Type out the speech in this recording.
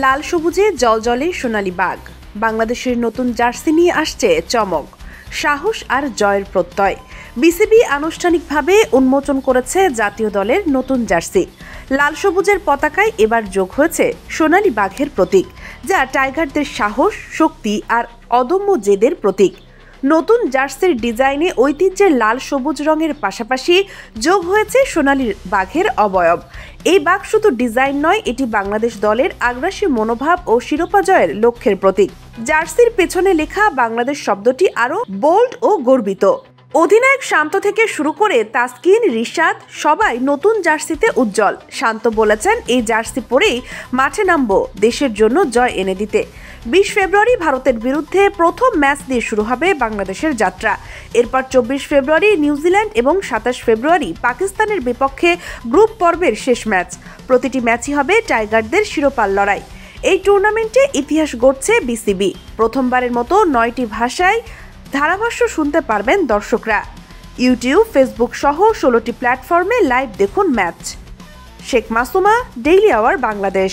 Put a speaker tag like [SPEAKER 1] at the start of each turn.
[SPEAKER 1] লাল সবুজে জলজলে সোনালী বাঘ। বাংলাদেশের নতুন জার্সি নিয়ে আসছে চমক, সাহস আর জয়ের প্রত্যয়। বিসিবি আনুষ্ঠানিকভাবে উন্মোচন করেছে জাতীয় দলের নতুন জার্সি। লাল সবুজের পতাকায় এবার যোগ হয়েছে সোনালী বাঘের প্রতীক, যা টাইগারদের সাহস, শক্তি আর অদম্য জেদের প্রতীক। নতুন জার্সির ডিজাইনে ঐতিহ্যের লাল সবুজ রঙের পাশাপাশি যোগ হয়েছে সোনালী বাঘের অবয়ব। এই বাঘ শুধু ডিজাইন নয়, এটি বাংলাদেশ দলের আগ্রাসী মনোভাব ও শিরোপা জয়ের লক্ষ্যের প্রতীক। জার্সির পেছনে লেখা বাংলাদেশ শব্দটি আরও বোল্ড ও গর্বিত। অধিনায়ক শান্ত থেকে শুরু করে তাসকিন, রিশাদ সবাই নতুন জার্সিতে উজ্জ্বল। শান্ত বলেছেন, এই জার্সি পরেই মাঠে নামবো দেশের জন্য জয় এনে দিতে। 20 ফেব্রুয়ারি ভারতের বিরুদ্ধে প্রথম ম্যাচ দিয়ে শুরু হবে বাংলাদেশের যাত্রা। এরপর 24 ফেব্রুয়ারি নিউজিল্যান্ড এবং 27 ফেব্রুয়ারি পাকিস্তানের বিপক্ষে গ্রুপ পর্বের শেষ ম্যাচ। প্রতিটি ম্যাচই হবে টাইগারদের শিরোপার লড়াই। এই টুর্নামেন্টে ইতিহাস গড়ছে বিসিবি। প্রথমবারের মতো 9টি ভাষায় ধারাভাষ্য শুনতে পারবেন দর্শকরা। ইউটিউব, ফেসবুক সহ 16টি প্ল্যাটফর্মে লাইভ দেখুন match. Sheikh Masuma, daily our Bangladesh.